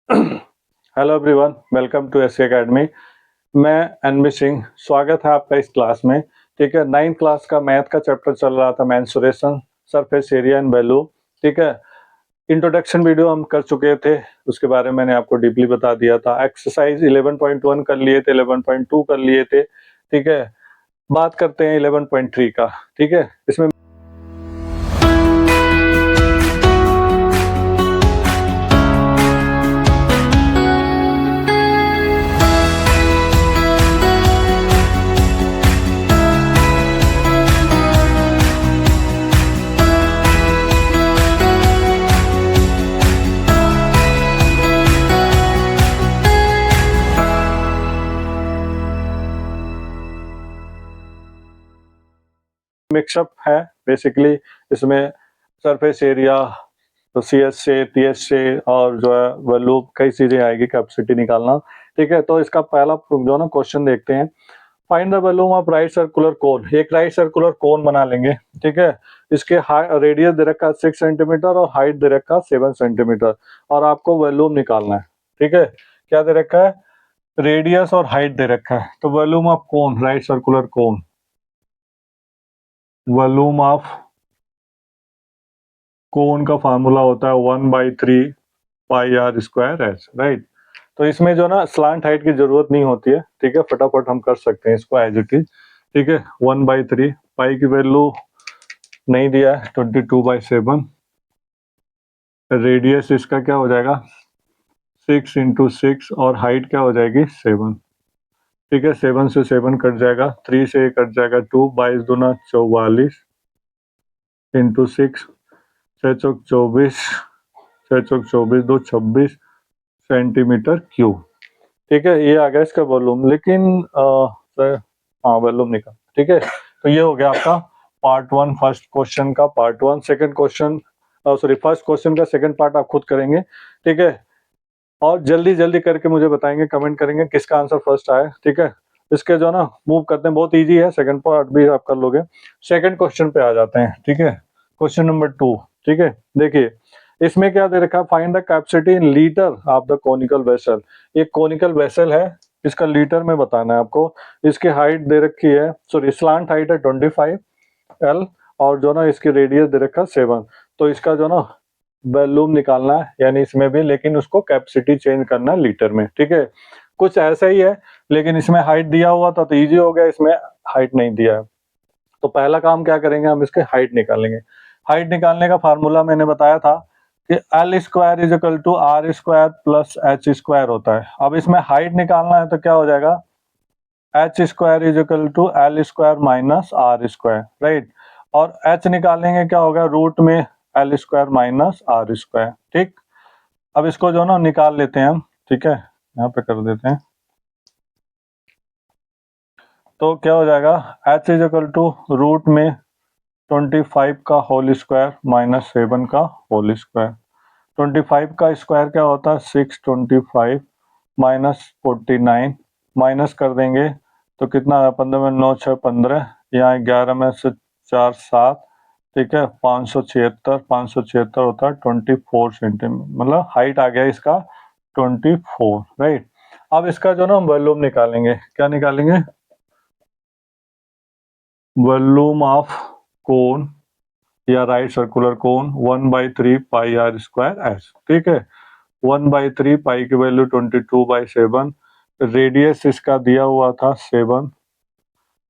Hello everyone, welcome to SK Academy. मैं NB Singh, स्वागत है आपका इस क्लास में। ठीक है, 9th क्लास का मैथ का चैप्टर चल रहा था, mensuration, surface area and value. ठीक है, इंट्रोडक्शन वीडियो हम कर चुके थे, उसके बारे में मैंने आपको डीपली बता दिया था। एक्सरसाइज 11.1 कर लिए थे, 11.2 कर लिए थे। ठीक है, बात करते हैं 11.3 का। ठीक है, इसमें मिक्सअप है बेसिकली। इसमें सरफेस एरिया, तो सी एस से, टी एस से, और जो है वैल्यू कई चीजें आएगी, कैपेसिटी निकालना। ठीक है, तो इसका पहला जो ना क्वेश्चन देखते हैं। Find the value of right circular कोन। एक राइट सर्कुलर कोन बना लेंगे। ठीक है, इसके रेडियस दे रखा है 6 सेंटीमीटर और हाइट दे रखा है 7 सेंटीमीटर, और आपको वॉल्यूम निकालना है। ठीक है, क्या दे रखा है? रेडियस और हाइट दे रखा है। तो volume of cone, right circular cone, volume of कोन का फार्मूला होता है 1/3 pi R square H, right. तो इसमें जो ना स्लांट हाइट की जरूरत नहीं होती है। ठीक है, फटाफट हम कर सकते हैं इसको एज इट इज। ठीक है, 1/3, पाई की वैल्यू नहीं दिया है, 22/7। रेडियस इसका क्या हो जाएगा? 6 इंटू 6, और हाइट क्या हो जाएगी? 7। ठीक है, 7 से 7 कट जाएगा, 3 से कट जाएगा 2, 22 दूना 44 इंटू 6, 6 चौक 24, 6 चौक 24, 2 26 सेंटीमीटर क्यूब। ठीक है, ये आ गया इसका वॉल्यूम। लेकिन हाँ, वॉल्यूम निकाल। ठीक है, तो ये हो गया आपका पार्ट 1 फर्स्ट क्वेश्चन का part 1। Second question, sorry, first question का सेकंड पार्ट आप खुद करेंगे। ठीक है, और जल्दी जल्दी करके मुझे बताएंगे, कमेंट करेंगे किसका आंसर फर्स्ट आया। ठीक है, इसके जो ना मूव करते हैं, बहुत इजी है, सेकंड पार्ट भी आप कर लोगे। सेकंड क्वेश्चन पे आ जाते हैं। ठीक है, क्वेश्चन नंबर 2। ठीक है, देखिए इसमें क्या दे रखा है? Find the capacity in litre of the conical vessel. एक कोनिकल वेसल है, इसका लीटर में बताना है आपको। इसकी हाइट दे रखी है, सॉरी, स्लांट हाइट है 25 L, और जो ना इसकी रेडियस दे रखा है 7। तो इसका जो ना वॉल्यूम निकालना है, यानी इसमें भी, लेकिन उसको कैपेसिटी चेंज करना है लीटर में। ठीक है, कुछ ऐसा ही है, लेकिन इसमें हाइट दिया हुआ था तो इजी हो गया, इसमें हाइट नहीं दिया है। तो पहला काम क्या करेंगे, हम इसके हाइट निकालेंगे। हाइट निकालने का फार्मूला मैंने बताया था कि L square is equal to R square plus H square होता है। अब इसमें हाइट निकालना है तो क्या हो जाएगा? H square is equal to L square minus R square, right. और एच निकालेंगे, क्या होगा? रूट में L square minus R square. ठीक, अब इसको जो ना निकाल लेते हैं हम। ठीक है, यहाँ पे कर देते हैं। तो क्या हो जाएगा? H is equal to root में 25 का होल स्क्वायर माइनस 7 का होल स्क्वायर। 25 का स्क्वायर क्या होता है? 625 माइनस 49, माइनस कर देंगे तो कितना है? 15 में 9 6 15, यहाँ 11 में से 4 7। ठीक है, 576 होता है 24 सेंटीमीटर, मतलब हाइट आ गया इसका 24, राइट। अब इसका जो ना हम वॉल्यूम निकालेंगे। क्या निकालेंगे? वॉल्यूम ऑफ कोन या right circular cone 1/3 pi R square H. ठीक है, 1/3 पाई की वैल्यू 22/7, रेडियस इसका दिया हुआ था 7,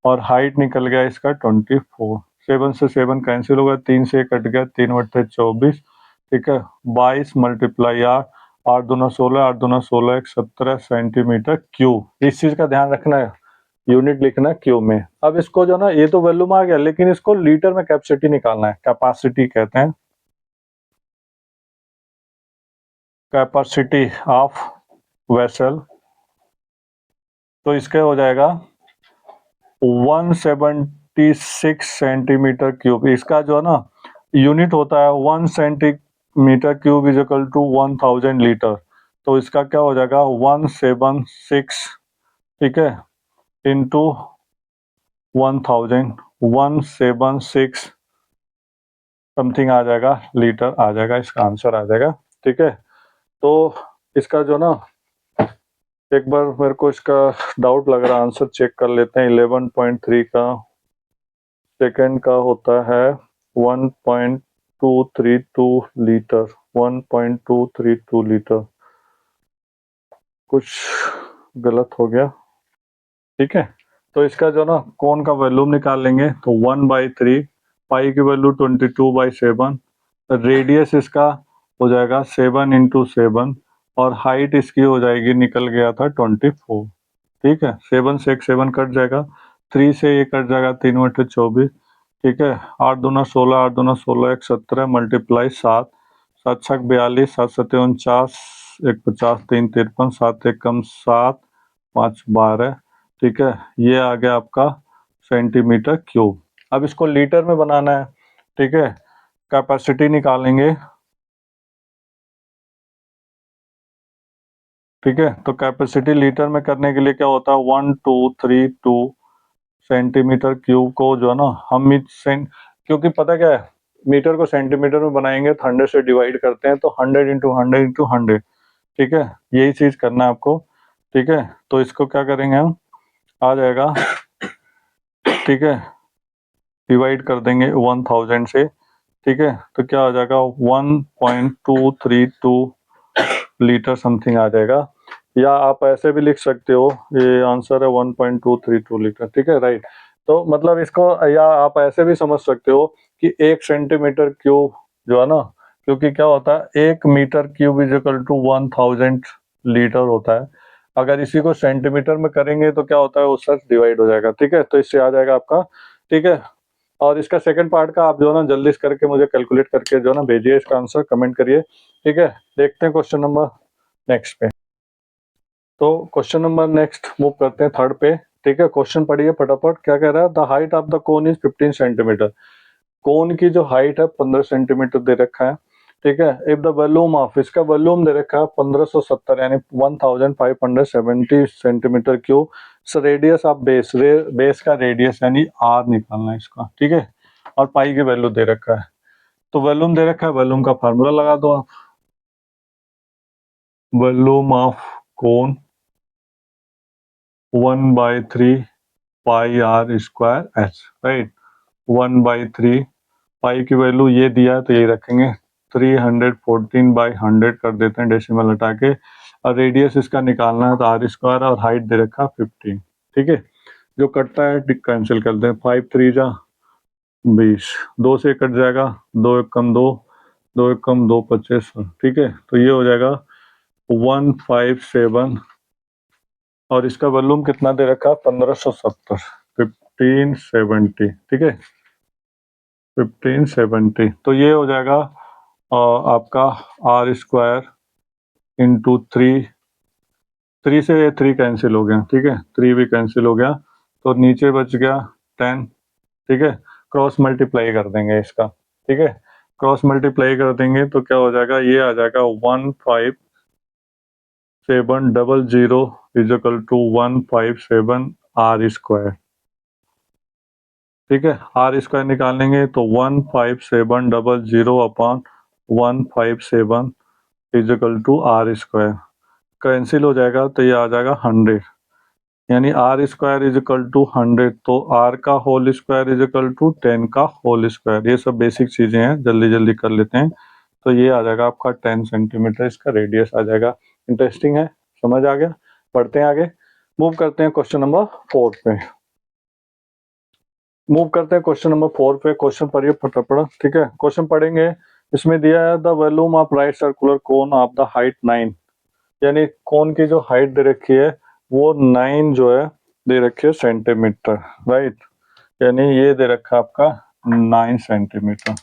और हाइट निकल गया इसका 24। 7 से 7 कैंसिल होगा, 3 से कट गया, 3/24। ठीक है, 22 मल्टीप्लाई 8, 8 दूना 16, 8 दूना 16, 17 सेंटीमीटर क्यूब। इस चीज का ध्यान रखना है, यूनिट लिखना है क्यूब में। अब इसको जो ना, ये तो वॉल्यूम आ गया, लेकिन इसको लीटर में कैपेसिटी निकालना है। कैपेसिटी कहते हैं, कैपेसिटी ऑफ वेसल। तो इसके हो जाएगा 176 सेंटीमीटर क्यूब। इसका जो है ना यूनिट होता है 1 centimetre cube is equal to 1000 litre. तो इसका क्या हो जाएगा? 176, ठीक है, इंटू 1000, 176 समथिंग आ जाएगा, लीटर आ जाएगा, इसका आंसर आ जाएगा। ठीक है, तो इसका जो ना एक बार मेरे को इसका डाउट लग रहा है, आंसर चेक कर लेते हैं। 11.3 का सेकंड का होता है 1.232 लीटर। 1.232 लीटर, कुछ गलत हो गया, ठीक है। तो इसका जो ना कोण का वॉल्यूम निकाल लेंगे, तो 1/3, पाई की वैल्यू 22/7, रेडियस इसका हो जाएगा 7 × 7, और हाइट इसकी हो जाएगी, निकल गया था 24, ठीक है। 7 से एक 7 कट जाएगा, 3 से ये कट जाएगा, 3 × 8 = 24, ठीक है। 8 दूना 16, 8 दूना 16, 1 17, मल्टीप्लाई 7, 7 छक 42, 7 सत्ते 49, 1 50, 3 53, 7 एकम 7, 5 12, ठीक है। ये आ गया आपका सेंटीमीटर क्यूब। अब इसको लीटर में बनाना है, ठीक है। कैपेसिटी निकालेंगे, ठीक है। तो कैपेसिटी लीटर में करने के लिए क्या होता है, 1232 सेंटीमीटर क्यूब को जो है ना हम क्योंकि पता क्या है, मीटर को सेंटीमीटर में बनाएंगे तो 100 से डिवाइड करते हैं, तो 100 × 100 × 100, ठीक है। यही चीज करना है आपको, ठीक है। तो इसको क्या करेंगे हम, आ जाएगा, ठीक है, डिवाइड कर देंगे 1000 से, ठीक है। तो क्या आ जाएगा, 1.232 लीटर समथिंग आ जाएगा। या आप ऐसे भी लिख सकते हो, ये आंसर है 1.232 लीटर, ठीक है, राइट। तो मतलब इसको, या आप ऐसे भी समझ सकते हो कि 1 सेंटीमीटर क्यूब जो है ना, क्योंकि क्या होता है 1 मीटर क्यूब = 1000 लीटर होता है। अगर इसी को सेंटीमीटर में करेंगे तो क्या होता है, उससे डिवाइड हो जाएगा, ठीक है। तो इससे आ जाएगा आपका, ठीक है। और इसका सेकंड पार्ट का आप जो है ना जल्दी से करके मुझे कैलकुलेट करके जो है ना भेजिए इसका आंसर, कमेंट करिए, ठीक है। देखते हैं क्वेश्चन नंबर नेक्स्ट पे। तो क्वेश्चन नंबर नेक्स्ट मूव करते हैं थर्ड पे, ठीक है। क्वेश्चन पढ़िए फटाफट, क्या कह रहा है, the height of the cone is 15 centimetre. Cone की जो हाइट है 15 सेंटीमीटर दे रखा है, ठीक है। इफ द वॉल्यूम ऑफ, इसका वॉल्यूम दे रखा है 1570 यानी 1570 centimetre cube. Radius of base, base का रेडियस यानी आर निकालना है इसका, ठीक है। और पाई की वैल्यू दे रखा है, तो वॉल्यूम दे रखा है, वॉल्यूम का फार्मूला लगा दो आप। Volume of cone 1/3 pi R square H, right. 1/3, pi की वैल्यू ये दिया है तो यही रखेंगे, 314/100 कर देते हैं डेसिमल हटा के। और रेडियस इसका निकालना है, तो आर स्क्वायर, और हाइट दे रखा 15, ठीक है। जो कटता है कैंसिल कर दें, 5 3 जा 20, 2 से कट जाएगा, 2 एकम 2, 2 एकम 2 25, ठीक है। तो ये हो जाएगा 157, और इसका वॉल्यूम कितना दे रखा, 1570, 1570, ठीक है, 1570। तो ये हो जाएगा आपका आर स्क्वायर इंटू 3, 3 से 3 कैंसिल हो गया, ठीक है, 3 भी कैंसिल हो गया, तो नीचे बच गया 10, ठीक है। क्रॉस मल्टीप्लाई कर देंगे इसका, ठीक है। क्रॉस मल्टीप्लाई कर देंगे तो क्या हो जाएगा, ये आ जाएगा 15700 = 157 आर स्क्वायर, ठीक है। आर स्क्वायर निकालेंगे तो 15700 अपॉन 157 = आर स्क्वायर, कैंसिल हो जाएगा तो ये आ जाएगा 100, यानी आर स्क्वायर = 100, तो आर का होल स्क्वायर = 10 का होल स्क्वायर। ये सब बेसिक चीजें हैं, जल्दी जल्दी कर लेते हैं। तो ये आ जाएगा आपका 10 सेंटीमीटर इसका रेडियस आ जाएगा। इंटरेस्टिंग है, समझ आ गया। बढ़ते हैं आगे, मूव करते हैं क्वेश्चन नंबर 4 पे। मूव करते हैं क्वेश्चन नंबर 4 पे। क्वेश्चन पढ़िए फटाफट, ठीक है। क्वेश्चन पढ़ेंगे, इसमें दिया है the volume of right circular cone of the height 9, यानी कोन की जो हाइट दे रखी है वो 9 जो है दे रखी है सेंटीमीटर, राइट। यानी ये दे रखा है आपका 9 सेंटीमीटर।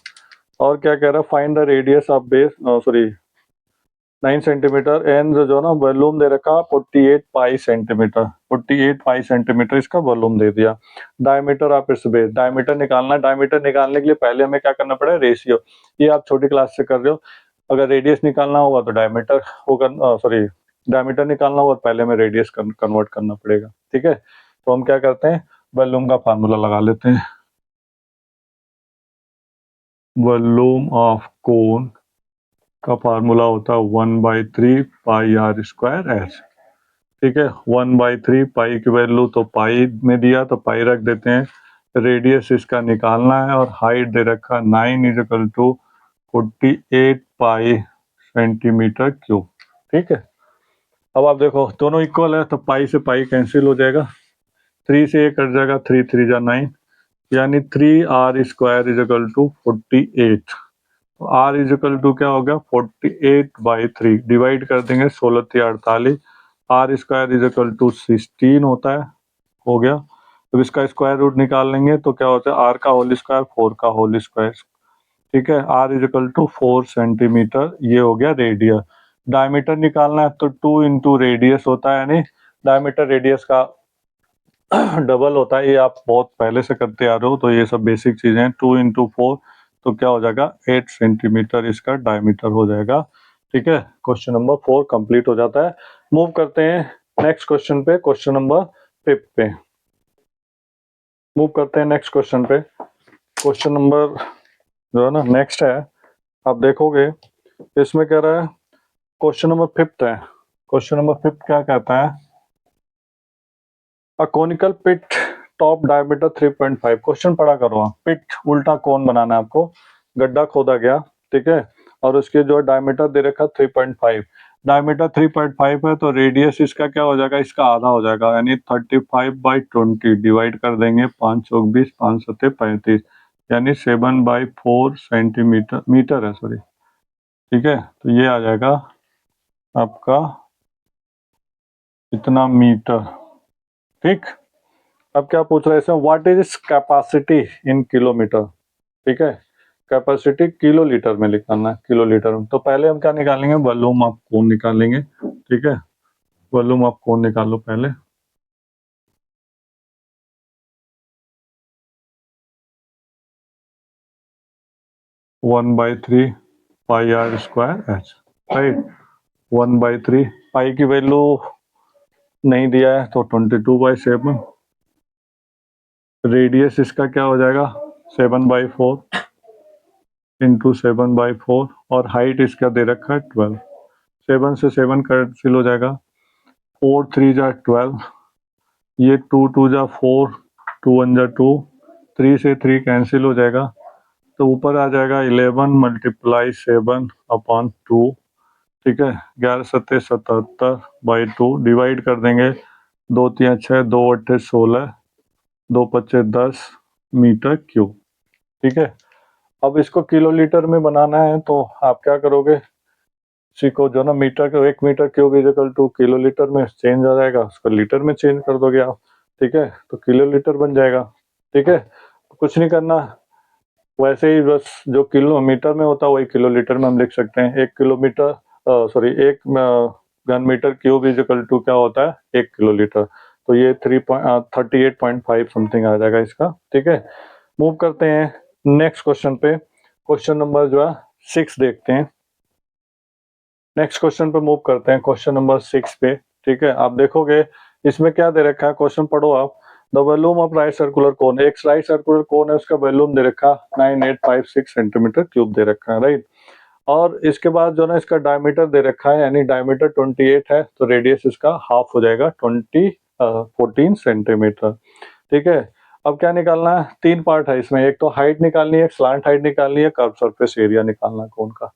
और क्या कह रहा है, find the radius of base, sorry 9 centimetre, and जो ना वॉल्यूम दे रखा 48 पाई सेंटीमीटर, 48 पाई सेंटीमीटर इसका वॉल्यूम दे दिया। Diameter of its base, diameter निकालना है। डायमीटर निकालने के लिए पहले हमें क्या करना पड़ेगा, रेशियो। ये आप छोटी क्लास से कर रहे हो। अगर रेडियस निकालना होगा तो डायमीटर होगा, सॉरी डायमीटर निकालना होगा तो पहले हमें रेडियस कन्वर्ट करना पड़ेगा, ठीक है। तो हम क्या करते हैं, वॉल्यूम का फार्मूला लगा लेते हैं। वॉल्यूम ऑफ कोन का फार्मूला होता है 1/3 पाई आर स्क्वायर एच। ठीक है, 1/3 पाई की वैल्यू तो पाई में दिया तो पाई रख देते हैं, रेडियस इसका निकालना है और हाइट दे रखा 9 is equal to 48 pi centimetre cube. ठीक है, अब आप देखो दोनों इक्वल है तो पाई से पाई कैंसिल हो जाएगा, 3 से ये कट जाएगा, 3 3 जा 9, यानी 3r square is equal to 48। R is equal to क्या हो गया 48/3, डिवाइड कर देंगे 16 3 48, आर स्क्वायर इजकल टू 16 होता है, हो गया। अब इसका स्क्वायर रूट निकाल लेंगे तो क्या होता है आर का होल स्क्वायर 4 का होल स्क्वायर। ठीक है, आर इजकल टू 4 सेंटीमीटर, ये हो गया रेडियस। डायमीटर निकालना है तो 2 इंटू रेडियस होता है, यानी डायमीटर रेडियस का डबल होता है, ये आप बहुत पहले से करते आ रहे हो तो ये सब बेसिक चीजें हैं। 2 इंटू 4 तो क्या हो जाएगा 8 सेंटीमीटर इसका डायमीटर हो जाएगा। ठीक है, क्वेश्चन नंबर 4 कंप्लीट हो जाता है। मूव करते हैं नेक्स्ट क्वेश्चन पे, क्वेश्चन नंबर 5 पे मूव करते हैं। नेक्स्ट क्वेश्चन पे, क्वेश्चन नंबर जो है ना नेक्स्ट है, आप देखोगे इसमें कह रहा है क्वेश्चन नंबर 5 है। क्वेश्चन नंबर 5 क्या कहता है, a conical pit top diameter 3.5। Question पढ़ा करो आप, पिट उल्टा कोन बनाना है आपको, गड्ढा खोदा गया, ठीक है, और उसके जो डायमीटर दे रखा 3.5, डायमीटर 3.5 है तो रेडियस इसका क्या हो जाएगा, इसका आधा हो जाएगा, यानी 35/20 डिवाइड कर देंगे, 5 चौक 20, 5 सत्ते 35, यानी 7/4 सेंटीमीटर, मीटर है सॉरी। ठीक है, तो ये आ जाएगा आपका इतना मीटर। ठीक, अब क्या पूछ रहा है इसमें, व्हाट इज इस कैपेसिटी इन किलोमीटर। ठीक है, कैपेसिटी किलो लीटर में लिखना है, किलो लीटर में। तो पहले हम क्या निकालेंगे, वॉल्यूम ऑफ कोन निकालेंगे। ठीक है, वॉल्यूम ऑफ कोन निकालो पहले, one by three pi R square H, right. 1/3 pi की वैल्यू नहीं दिया है तो 22/7, रेडियस इसका क्या हो जाएगा 7/4 इंटू 7/4, और हाइट इसका दे रखा है 12, 7 से 7 कैंसिल हो जाएगा, 4 3 जा 12, ये 2 2 जा 4, 2 1 जा 2, 3 से 3 कैंसिल हो जाएगा, तो ऊपर आ जाएगा 11 मल्टीप्लाई 7/2। ठीक है, 11 सत्ते 77/2, डिवाइड कर देंगे, 2 3 6, 2 8 16, 2 5 10 मीटर क्यूब। ठीक है, अब इसको किलो लीटर में बनाना है तो आप क्या करोगे, इसी को जो ना मीटर को 1 metre cube equal to kilolitre में चेंज आ जाएगा, उसको लीटर में चेंज कर दोगे आप। ठीक है, तो किलो लीटर बन जाएगा। ठीक है, कुछ नहीं करना, वैसे ही बस जो किलोमीटर में होता है वही किलो लीटर में हम लिख सकते हैं। 1 किलोमीटर सॉरी 1 घन मीटर क्यूब इक्वल टू क्या होता है 1 किलो लीटर, तो ये 38.5 समथिंग आ जाएगा इसका। ठीक है, मूव करते हैं नेक्स्ट क्वेश्चन पे, क्वेश्चन नंबर जो है 6 देखते हैं। नेक्स्ट क्वेश्चन पे मूव करते हैं, क्वेश्चन नंबर 6 पे। ठीक है, आप देखोगे इसमें क्या दे रखा है, क्वेश्चन पढ़ो आप, the volume of right circular कोन, एक राइट सर्कुलर कोन है उसका वॉल्यूम दे रखा 9856 सेंटीमीटर क्यूब दे रखा है, राइट। और इसके बाद जो ना इसका डायमीटर दे रखा है, यानी डायमीटर 28 है तो रेडियस इसका हाफ हो जाएगा 14 सेंटीमीटर। ठीक है, अब क्या निकालना है, 3 पार्ट है इसमें, एक तो हाइट निकालनी है, एक स्लांट हाइट निकालनी है, कर्व सरफेस एरिया निकालना है कोन का।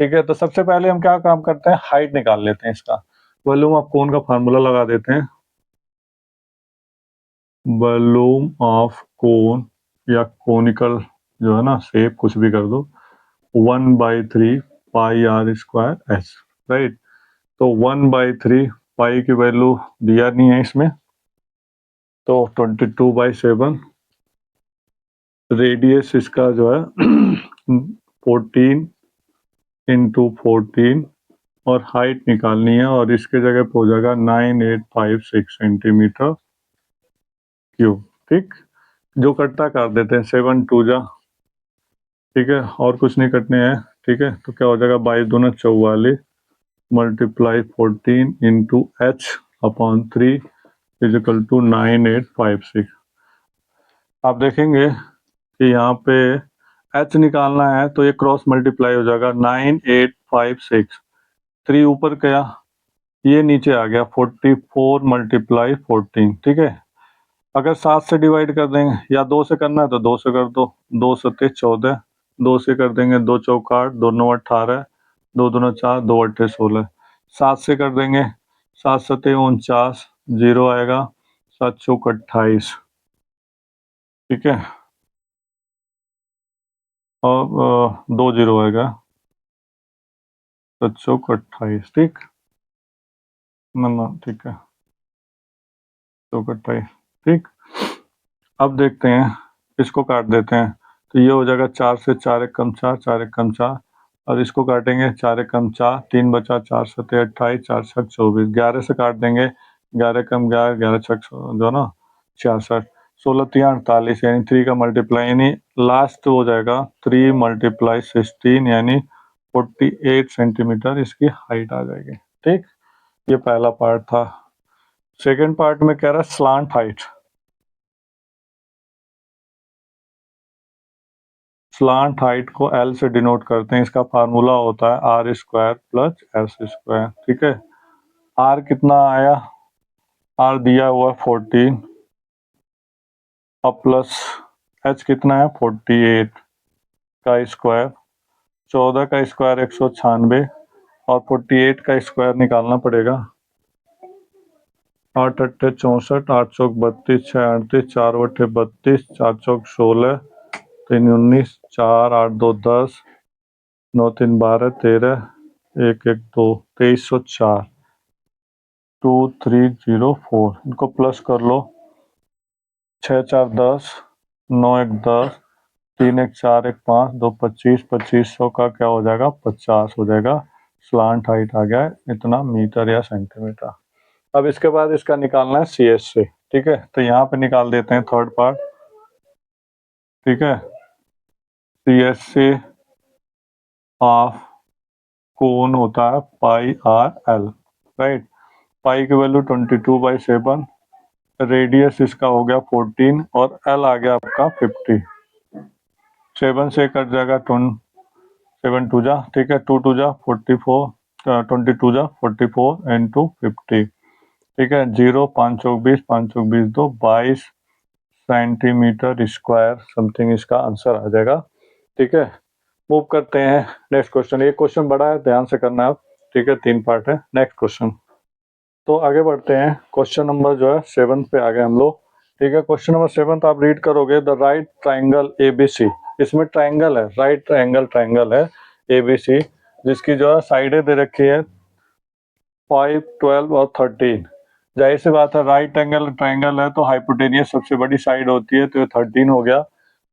ठीक है, तो सबसे पहले हम क्या काम करते हैं, हाइट निकाल लेते हैं इसका, वॉल्यूम ऑफ कोन का फार्मूला लगा देते हैं, वॉल्यूम ऑफ कोन या कोनिकल जो है ना शेप कुछ भी कर दो, 1/3 pi R square H, right. तो 1/3 पाई की वैल्यू दिया नहीं है इसमें, तो 22/7, रेडियस इसका जो है 14 इंटू 14, और हाइट निकालनी है, और इसके जगह पे हो जाएगा 9856 सेंटीमीटर क्यूब। ठीक, जो कटता काट देते हैं, 7 2 जा, ठीक है, और कुछ नहीं कटने हैं। ठीक है, तो क्या हो जाएगा 22 दूना 44 multiply 14 into H upon 3 is equal to 9856। आप देखेंगे कि यहाँ पे एच निकालना है तो ये क्रॉस मल्टीप्लाई हो जाएगा, 5 6, 3 ऊपर गया, ये नीचे आ गया 44 मल्टीप्लाई 14, ठीक है। अगर 7 से डिवाइड कर देंगे या 2 से करना है तो 2 से कर दो, 2 सत्ते 14, 2 से कर देंगे 2 चौक 8, 2 9 18, 2 दूना 4, 2 अट्ठे 16, 7 से कर देंगे 7 सत्ते 49, 0 आएगा, 7 चौक 28, ठीक है, और 2 0 आएगा, 7 चौक 28, ठीक ना, ठीक है, चौक 28, ठीक। अब देखते हैं, इसको काट देते हैं, तो ये हो जाएगा 4 से 4 एक कम 4, 4 एक कम 4, और इसको काटेंगे 4 एक कम 4, 3 बचा, 4 सत्ते 28, 4 छक 24, 11 से काट देंगे, 11 कम 11, 11 छक जो ना 66, 16 3 48, यानी 3 का मल्टीप्लाई, यानी लास्ट हो जाएगा 3 मल्टीप्लाई 16, यानी 48 सेंटीमीटर इसकी हाइट आ जाएगी, ठीक। ये पहला पार्ट था। सेकेंड पार्ट में कह रहा है स्लांट हाइट। स्लांट हाइट को L से डिनोट करते हैं, इसका फार्मूला होता है R square plus S square, ठीक है। आर कितना आया, आर दिया हुआ 14, अब प्लस एच कितना है 48 का स्क्वायर, 14 का स्क्वायर 196, और 48 का स्क्वायर निकालना पड़ेगा, 8 अट्ठे 64, 8 चौक 32, 6 38, 4 अट्ठे 32, 4 चौक 16, 3 19, 4 8 2 10, 9 3 12 13, 1 1 2 2304, 2304, इनको प्लस कर लो, 6 4 10, 9 1 10, 3 1 4 1 5, 2 25, 2500 का क्या हो जाएगा 50 हो जाएगा। स्लांट हाइट आ गया इतना मीटर या सेंटीमीटर। अब इसके बाद इसका निकालना है सी एस से, ठीक है, तो यहाँ पे निकाल देते हैं थर्ड पार्ट, ठीक है। सी एस से ऑफ कोण होता है पाई आर एल, राइट। पाई की वैल्यू 22/7, रेडियस इसका हो गया 14, और एल आ गया आपका 50। 7 से कट जाएगा 7 2 जा, ठीक है, 2 2 जा 44, 22 जा 44 इंटू 50, ठीक है, 0 5 चौक 20, 5 चौक 20 2, 22 सेंटीमीटर स्क्वायर समथिंग इसका आंसर आ जाएगा, ठीक है। मूव करते हैं नेक्स्ट क्वेश्चन। ये क्वेश्चन बड़ा है, ध्यान से करना आप, ठीक है, 3 पार्ट है। नेक्स्ट क्वेश्चन, तो आगे बढ़ते हैं, क्वेश्चन नंबर जो है 7 पे आ गए हम लोग, ठीक है। क्वेश्चन नंबर 7 आप रीड करोगे, द राइट ट्राइंगल ABC, इसमें ट्राइंगल है, राइट ट्राइंगल है ABC, जिसकी जो है साइडें दे रखी है 5 12 और 13। जाहिर सी बात है, राइट एंगल ट्राइंगल है तो हाइपोटेनियस सबसे बड़ी साइड होती है, तो ये 13 हो गया,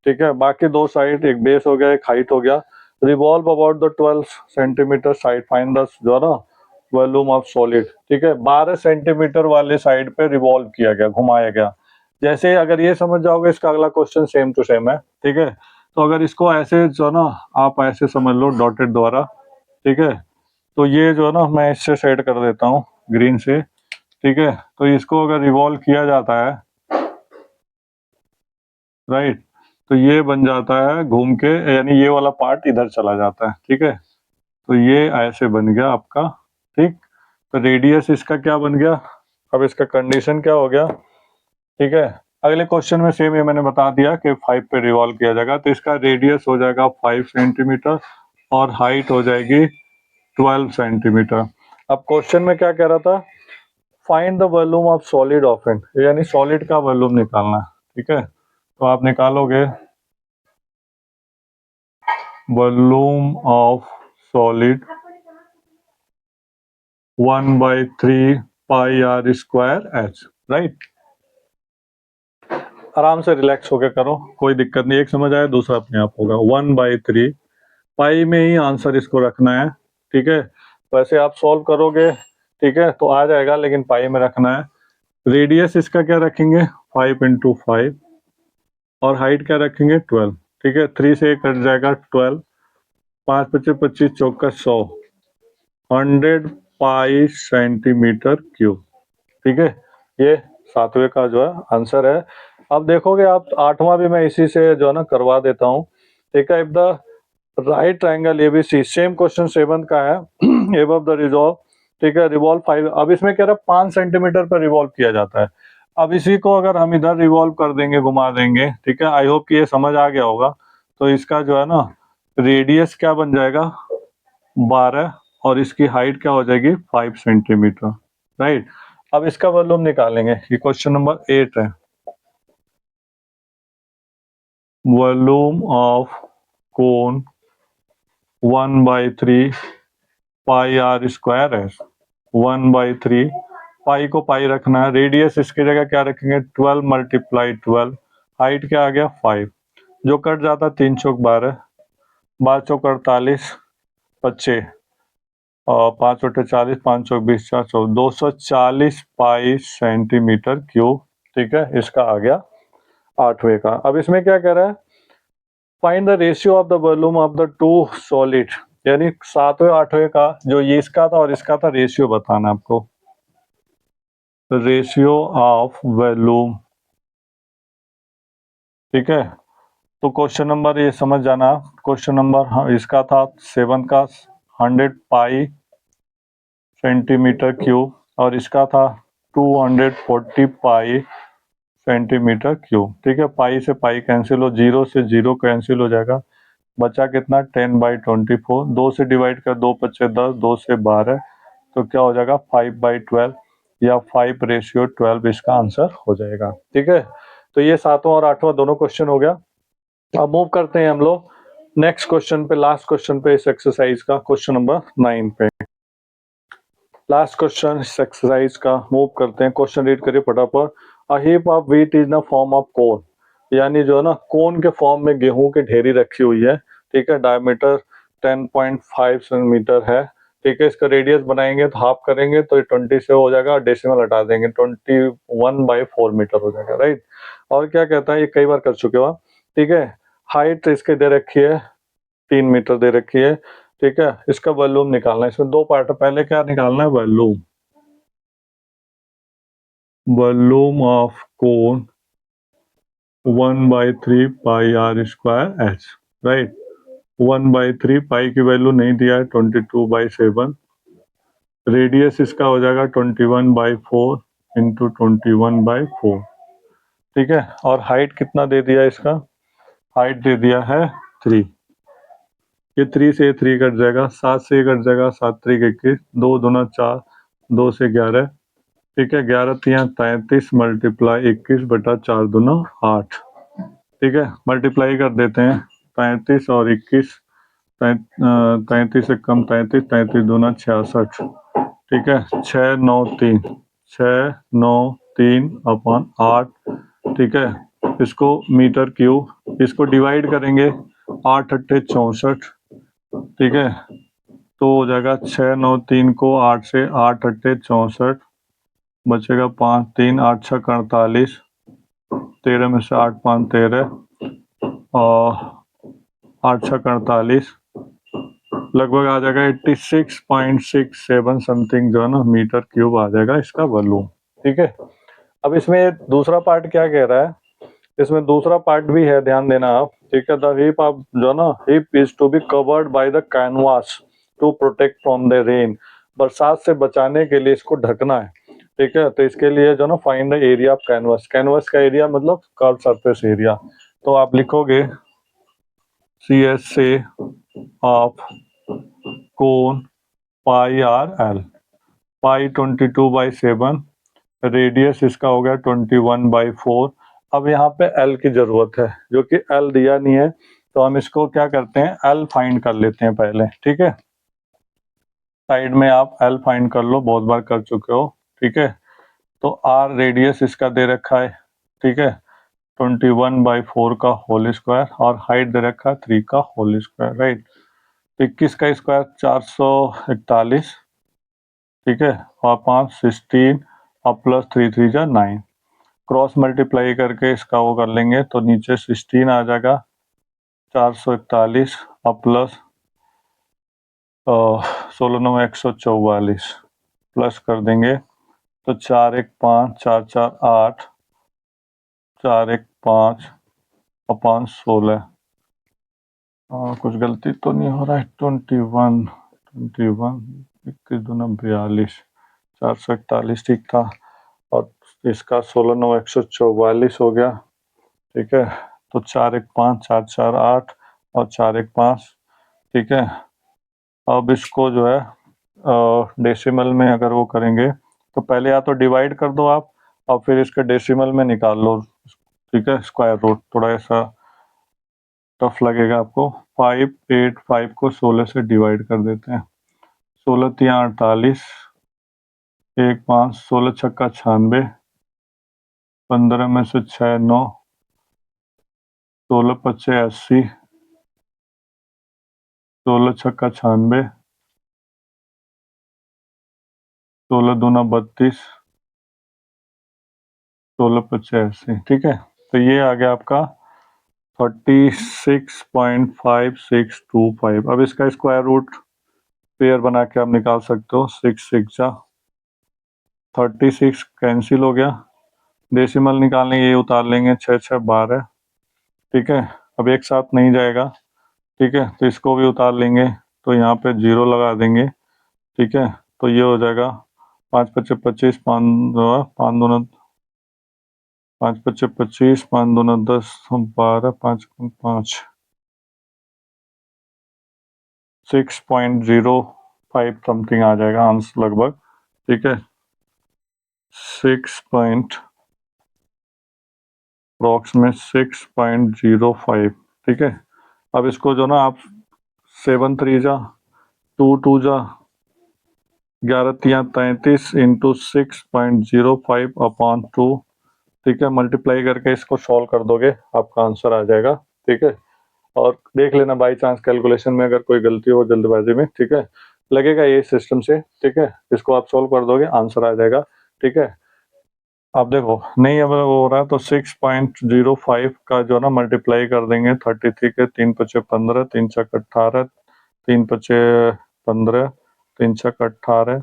ठीक है। बाकी 2 साइड, एक बेस हो गया, एक हाइट हो गया। Revolve about the 12 centimetre side, find the जो है ना वॉल्यूम ऑफ सॉलिड, ठीक है। 12 सेंटीमीटर वाले साइड पे रिवॉल्व किया गया, घुमाया गया। जैसे अगर ये समझ जाओगे, इसका अगला क्वेश्चन सेम टू सेम है, ठीक है। तो अगर इसको ऐसे जो ना आप ऐसे समझ लो डॉटेड द्वारा, ठीक है, तो ये जो है ना मैं इससे सेट कर देता हूँ ग्रीन से, ठीक है। तो इसको अगर रिवॉल्व किया जाता है, राइट, तो ये बन जाता है घूम के, यानी ये वाला पार्ट इधर चला जाता है, ठीक है। तो ये ऐसे बन गया आपका, ठीक। तो रेडियस इसका क्या बन गया, अब इसका कंडीशन क्या हो गया, ठीक है। अगले क्वेश्चन में सेम ये मैंने बता दिया कि 5 पे रिवॉल्व किया जाएगा, तो इसका रेडियस हो जाएगा 5 सेंटीमीटर और हाइट हो जाएगी 12 सेंटीमीटर। अब क्वेश्चन में क्या कह रहा था, find the volume of solid of an, यानी सॉलिड का वॉल्यूम निकालना है, ठीक है। तो आप निकालोगे volume of solid 1/3 pi R square H, right. आराम से रिलैक्स होकर करो, कोई दिक्कत नहीं, एक समझ आया दूसरा अपने आप होगा। 1/3 पाई में ही आंसर इसको रखना है, ठीक है। वैसे आप सॉल्व करोगे, ठीक है, तो आ जाएगा, लेकिन पाई में रखना है। रेडियस इसका क्या रखेंगे 5 × 5, और हाइट क्या रखेंगे 12, ठीक है। 3 से कट जाएगा 12, 5 25 25 चौका 100, 100 पाई सेंटीमीटर क्यूब, ठीक है। ये 7वें का जो है आंसर है। अब देखोगे आप 8वां भी मैं इसी से जो है ना करवा देता हूँ, ठीक है। If the right triangle ABC, same question 7 का है। एबव द रिजॉल्व, ठीक है, रिवॉल्व 5। अब इसमें कह रहा है 5 सेंटीमीटर पर रिवॉल्व किया जाता है। अब इसी को अगर हम इधर रिवॉल्व कर देंगे, घुमा देंगे, ठीक है, आई होप कि ये समझ आ गया होगा। तो इसका जो है ना रेडियस क्या बन जाएगा 12, और इसकी हाइट क्या हो जाएगी 5 सेंटीमीटर, राइट। अब इसका वॉल्यूम निकालेंगे, ये क्वेश्चन नंबर 8 है। Volume of cone 1/3 pi R square है। 1/3 पाई को पाई रखना है, रेडियस इसकी जगह क्या रखेंगे 12 × 12, हाइट क्या आ गया 5, जो कट जाता 3 चौक 12, 12 चौक 48, 25 और 5 बटे 40, 5 चौक 20, 4 चौक 240 पाई सेंटीमीटर क्यूब, ठीक है, इसका आ गया 8वें का। अब इसमें क्या कह रहा है, find the ratio of the volume of the two solid, यानी 7वें 8वें का जो ये इसका था और इसका था, रेशियो बताना आपको, रेशियो ऑफ वॉल्यूम, ठीक है। तो क्वेश्चन नंबर ये समझ जाना, क्वेश्चन नंबर इसका था 7 का 100 पाई सेंटीमीटर क्यूब, और इसका था 240 पाई सेंटीमीटर क्यूब, ठीक है। पाई से पाई कैंसिल हो, 0 से 0 कैंसिल हो जाएगा, बचा कितना 10/24, 2 से डिवाइड कर, 2 × 10, 2 से 12, तो क्या हो जाएगा 5/12 या 5:12 इसका आंसर हो जाएगा, ठीक है। तो ये 7वां और 8वां दोनों क्वेश्चन हो गया। अब मूव करते हैं हम लोग नेक्स्ट क्वेश्चन पे, लास्ट क्वेश्चन पे इस एक्सरसाइज का, क्वेश्चन नंबर 9 पे। लास्ट क्वेश्चन इस एक्सरसाइज का, मूव करते हैं। क्वेश्चन रीड करिए फटाफट। A heap of wheat is the form of cone, यानी जो है ना कोन के फॉर्म में गेहूं की ढेरी रखी हुई है, ठीक है। डायमीटर 10.5 सेंटीमीटर है, ठीक है। इसका रेडियस बनाएंगे तो हाफ करेंगे तो 20 से हो जाएगा, डेसिमल हटा देंगे 21/4 मीटर हो जाएगा, राइट। और क्या कहता है, ये कई बार कर चुके हो आप, ठीक है। हाइट इसके दे रखी है 3 मीटर दे रखी है, ठीक है। इसका वॉल्यूम निकालना है, इसमें 2 पार्ट है, पहले क्या निकालना है volume, volume of cone 1/3 pi R square H, right. 1/3 pi की वैल्यू नहीं दिया है, 22/7, रेडियस इसका हो जाएगा 21/4 इंटू 21/4, ठीक है। और हाइट कितना दे दिया इसका, हाइट दे दिया है 3, ये 3 से 3 कट जाएगा, 7 से कट जाएगा, 7 × 3 = 21, 2 दूना 4, 2 से 11, ठीक है। 11 × 3 = 33 × 21/4 दूना 8, ठीक है। मल्टीप्लाई कर देते हैं, 33 और 21, 33 से कम 33, 33 दूना 66, ठीक है। 693, 693/8, ठीक है। इसको मीटर क्यूब, इसको डिवाइड करेंगे 8 × 8 = 64, ठीक है। तो हो जाएगा 693 को 8 से, 8 × 8 = 64, बचेगा 5, 3, 8 × 6 = 48, 13 में से 8, 5, 13 और 8 × 6 = 48, लगभग आ जाएगा 86.67 समथिंग जो है ना मीटर क्यूब आ जाएगा इसका वॉल्यूम, ठीक है। अब इसमें दूसरा पार्ट क्या कह रहा है, इसमें दूसरा पार्ट भी है, ध्यान देना आप, ठीक है। द हीप ऑफ जो ना heap is to be covered by the canvas to protect from the rain, बरसात से बचाने के लिए इसको ढकना है, ठीक है। तो इसके लिए जो ना find the area of canvas, canvas का एरिया मतलब कर्व सरफेस एरिया, तो आप लिखोगे CSA of cone pi R L, pi 22/7, radius इसका हो गया 21/4। अब यहाँ पे एल की जरूरत है, जो कि एल दिया नहीं है, तो हम इसको क्या करते हैं एल फाइंड कर लेते हैं पहले, ठीक है। साइड में आप एल फाइंड कर लो, बहुत बार कर चुके हो, ठीक है। तो आर रेडियस इसका दे रखा है, ठीक है, 21/4 का होल स्क्वायर, और हाइट दे रखा है 3 का होल स्क्वायर, राइट। 21 का स्क्वायर 441, ठीक है, और 5 16 और प्लस 3 3 जा 9, क्रॉस मल्टीप्लाई करके इसका वो कर लेंगे तो नीचे 16 आ जाएगा, 441 और प्लस 16 9 144, प्लस कर देंगे तो 4 1 5 4 4 8, 4 1 5 और 5 16, कुछ गलती तो नहीं हो रहा है। 21 21 21 दूना 42 441 ठीक था। और इसका 16 9 144 हो गया। ठीक है, तो 4 1 5 4 4 8 और 4 1 5। ठीक है, अब इसको जो है डेसिमल में अगर वो करेंगे तो पहले या तो डिवाइड कर दो आप और फिर इसके डेसिमल में निकाल लो। ठीक है, स्क्वायर रूट थोड़ा ऐसा टफ लगेगा आपको। 585 को 16 से डिवाइड कर देते हैं। 16 तिया 48, 1 5, 16 छक्का 96, 15 में से 6 9, 16 पच्चे 80, 16 छक्का 96, 16 दूना 32, 16 पच्चे 80। ठीक है, तो ये आ गया आपका 36.5625। अब इसका स्क्वायर रूट पेयर बना के आप निकाल सकते हो। 6 6 जा 36 कैंसिल हो गया। डेसिमल निकालने ये उतार लेंगे 6 6 12। ठीक है, अब एक साथ नहीं जाएगा। ठीक है, तो इसको भी उतार लेंगे तो यहाँ पे 0 लगा देंगे। ठीक है, तो ये हो जाएगा 5 पच्चे 25, 5 दूना 5 पच्चे 25, 5 दूना 10, 12, 5 5 6.05 समथिंग आ जाएगा आंसर लगभग। ठीक है, 6.05। ठीक है, अब इसको जो ना आप 7 3 जा 2 2 जा 11 तिया 33 इंटू 6.05/2। ठीक है, मल्टीप्लाई करके इसको सॉल्व कर दोगे आपका आंसर आ जाएगा। ठीक है, और देख लेना बाई चांस कैलकुलेशन में अगर कोई गलती हो जल्दबाजी में। ठीक है, लगेगा ये सिस्टम से। ठीक है, इसको आप सॉल्व कर दोगे आंसर आ जाएगा। ठीक है, आप देखो नहीं अब वो हो रहा है तो 6.05 का जो ना मल्टीप्लाई कर देंगे 33 के 3 पचे 15, 3 छक 18, 3 पचे 15, 3 छक 18,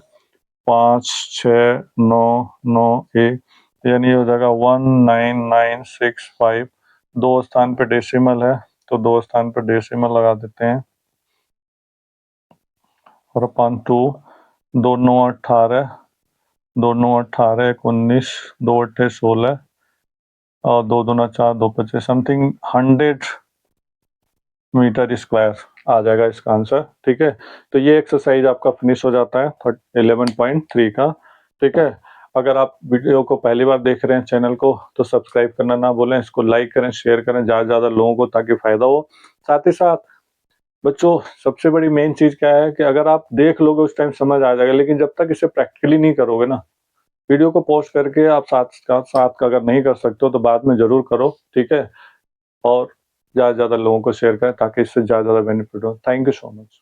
5 6 9 9 1, यानी हो जाएगा 19965। दो स्थान पे डेसिमल है तो दो स्थान पे डेसिमल लगा देते हैं। और 5 2 2 9 18, 2 9 18 1 19, 2 8 16 और 2 दूना 4 2 25 समथिंग 100 मीटर स्क्वायर आ जाएगा इसका आंसर। ठीक है, तो ये एक्सरसाइज आपका फिनिश हो जाता है 11.3 का। ठीक है, अगर आप वीडियो को पहली बार देख रहे हैं चैनल को तो सब्सक्राइब करना ना भूलें, इसको लाइक करें शेयर करें ज़्यादा से ज़्यादा लोगों को ताकि फ़ायदा हो। साथ ही साथ बच्चों सबसे बड़ी मेन चीज़ क्या है कि अगर आप देख लोगे उस टाइम समझ आ जाएगा, लेकिन जब तक इसे प्रैक्टिकली नहीं करोगे ना, वीडियो को पॉज करके आप साथ का अगर नहीं कर सकते हो तो बाद में ज़रूर करो। ठीक है, और ज़्यादा से ज़्यादा लोगों को शेयर करें ताकि इससे ज़्यादा बेनिफिट हो। Thank you so much.